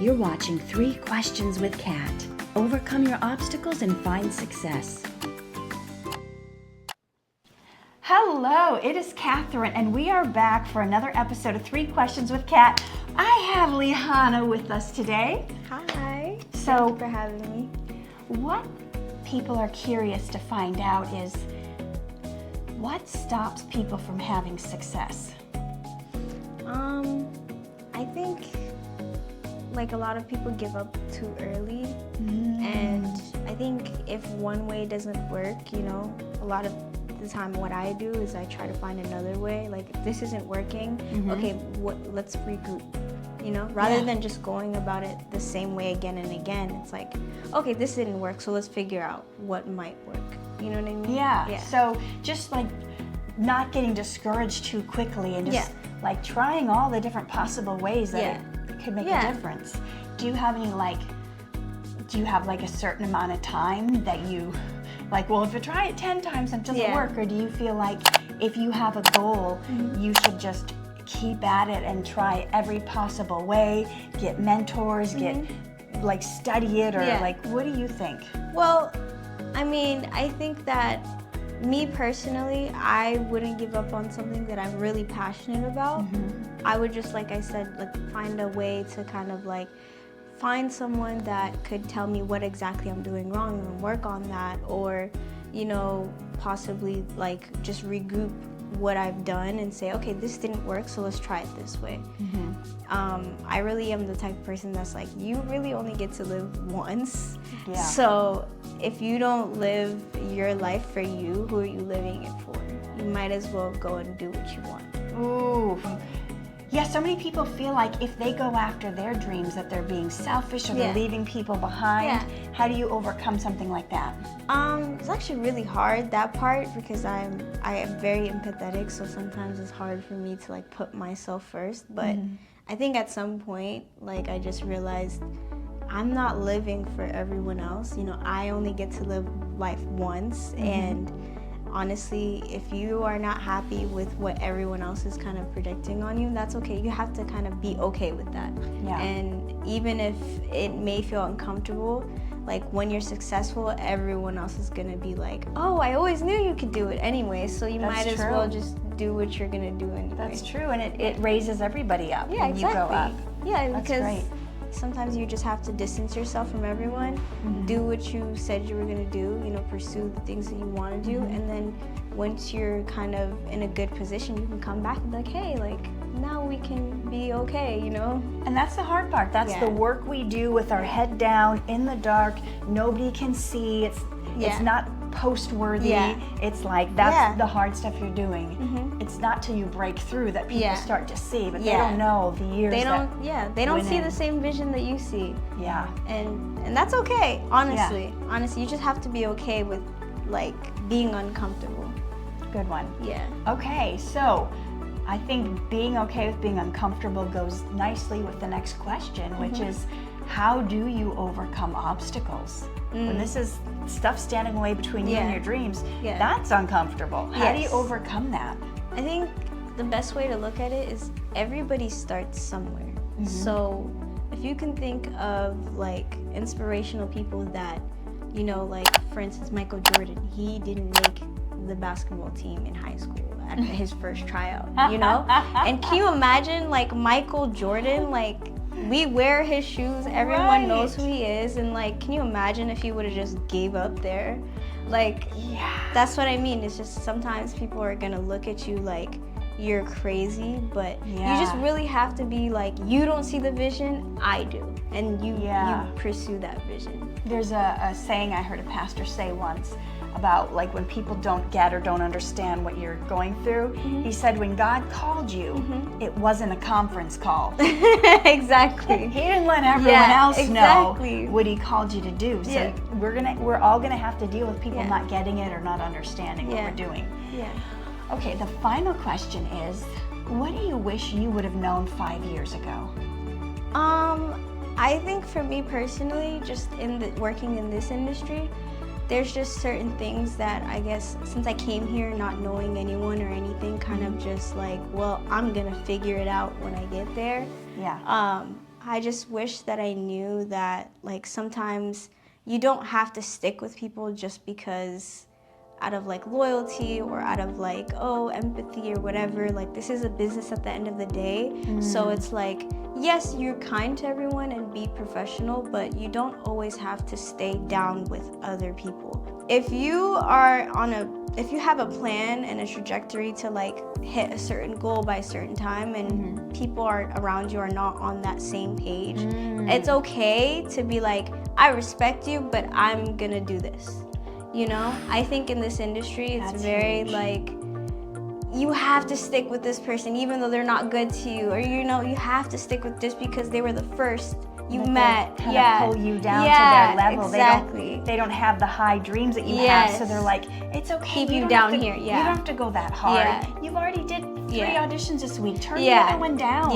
You're watching 3 Questions with Kat. Overcome your obstacles and find success. Hello, it is Katherine, and we are back for another episode of 3 Questions with Kat. I have Leehana with us today. Hi. So, Thank you for having me. What people are curious to find out is what stops people from having success? I think like a lot of people give up too early, and I think if one way doesn't work, a lot of the time what I do is I try to find another way. Like if this isn't working, okay, let's regroup. Rather than just going about it the same way again and again. It's like, okay, this didn't work, so let's figure out what might work. You know what I mean? Yeah. So just like not getting discouraged too quickly and just like trying all the different possible ways that it could make a difference. Do you have any a certain amount of time that you like, well, if you try it 10 times and it doesn't work, or do you feel like if you have a goal, you should just keep at it and try every possible way, get mentors, study it, or what do you think? Well, I mean, I think that me personally, I wouldn't give up on something that I'm really passionate about. I would just, like I said, find a way to kind of find someone that could tell me what exactly I'm doing wrong and work on that, or possibly just regroup what I've done and say, okay, this didn't work, so let's try it this way. I really am the type of person that's like, you really only get to live once. So if you don't live your life for you, who are you living it for? You might as well go and do what you want. Ooh. Yeah, so many people feel like if they go after their dreams that they're being selfish or they're leaving people behind. How do you overcome something like that? It's actually really hard, that part, because I am very empathetic, so sometimes it's hard for me to put myself first. But I think at some point, I just realized I'm not living for everyone else. I only get to live life once, and honestly, if you are not happy with what everyone else is kind of predicting on you, that's okay. You have to kind of be okay with that. And even if it may feel uncomfortable, when you're successful, everyone else is gonna be like, oh, I always knew you could do it anyway, so you might as well just do what you're gonna do anyway. That's true, and it raises everybody up when you go up. Yeah, that's because great. Sometimes you just have to distance yourself from everyone, do what you said you were going to do, pursue the things that you want to do, and then once you're kind of in a good position, you can come back and be like, hey, now we can be okay, And that's the hard part. That's the work we do with our head down, in the dark, nobody can see, it's not post-worthy. It's that's the hard stuff you're doing. It's not till you break through that people start to see, but they don't know the years they don't see the same vision that you see. And that's okay, honestly. Honestly, you just have to be okay with being uncomfortable. Good one. Okay, so I think being okay with being uncomfortable goes nicely with the next question, which is, how do you overcome obstacles? When this is stuff standing away between you and your dreams, that's uncomfortable. How do you overcome that? I think the best way to look at it is everybody starts somewhere. So if you can think of inspirational people that, for instance, Michael Jordan, he didn't make the basketball team in high school at his first tryout, And can you imagine Michael Jordan, we wear his shoes, everyone knows who he is, and can you imagine if he would have just gave up there? That's what I mean. It's just sometimes people are gonna look at you like you're crazy, but you just really have to be you don't see the vision, I do, and you pursue that vision. There's a saying I heard a pastor say once about when people don't get or don't understand what you're going through. He said when God called you, it wasn't a conference call. Exactly. He didn't let everyone else know what he called you to do. So we're all gonna have to deal with people not getting it or not understanding what we're doing. Okay, the final question is, what do you wish you would have known 5 years ago? I think for me personally, just working in this industry, there's just certain things that I guess since I came here not knowing anyone or anything, kind of just well, I'm gonna figure it out when I get there. I just wish that I knew that, like, sometimes you don't have to stick with people just because out of like loyalty or out of like, oh, empathy or whatever. Like, this is a business at the end of the day. So it's like, yes, you're kind to everyone and be professional, but you don't always have to stay down with other people. If you have a plan and a trajectory to like hit a certain goal by a certain time and people around you are not on that same page, it's okay to be like, I respect you, but I'm gonna do this. You know, I think in this industry, it's very like, you have to stick with this person even though they're not good to you, or you know, you have to stick with just because they were the first you met. Kind of pull you down to their level. Exactly. They don't have the high dreams that you have, so they're like, it's okay. Keep you down here. You don't have to go that hard. You've already did 3 auditions this week. Turn the other one down.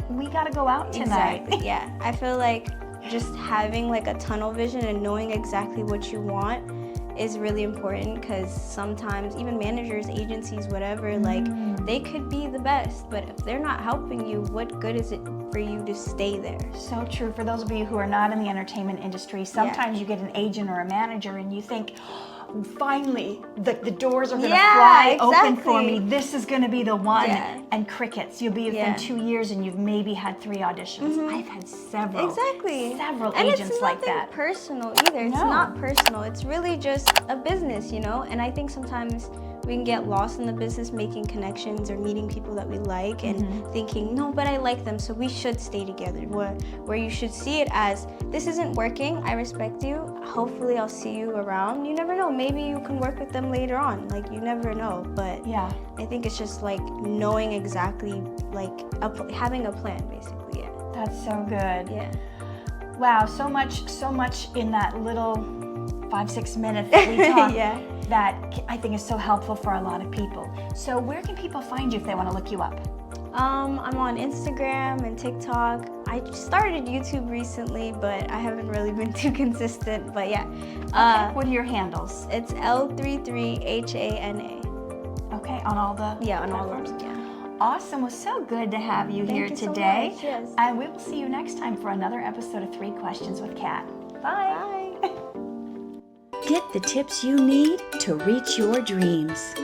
We got to go out tonight. Exactly. I feel like just having like a tunnel vision and knowing exactly what you want is really important, because sometimes even managers, agencies, whatever, like they could be the best, but if they're not helping you, what good is it for you to stay there? So true. For those of you who are not in the entertainment industry, sometimes you get an agent or a manager and you think, finally, the doors are going to fly open for me. This is going to be the one. And crickets. You'll be in 2 years and you've maybe had 3 auditions. I've had several. Several and agents like that. It's nothing personal either. It's not personal. It's really just a business, you know? And I think sometimes we can get lost in the business making connections or meeting people that we like and thinking, no, but I like them, so we should stay together. Where you should see it as, this isn't working, I respect you, hopefully I'll see you around. You never know, maybe you can work with them later on. Like, you never know, but I think it's just like knowing exactly, like having a plan, basically. That's so good. Wow, so much in that little 5-6 minutes that we talked that I think is so helpful for a lot of people. So where can people find you if they want to look you up? I'm on Instagram and TikTok. I started YouTube recently, but I haven't really been too consistent, but what are your handles? It's L33HANA. Okay, on all the on all of them, Awesome. Well, so good to have you here today. So much, yes. And we will see you next time for another episode of 3 Questions with Kat. Bye. Get the tips you need to reach your dreams.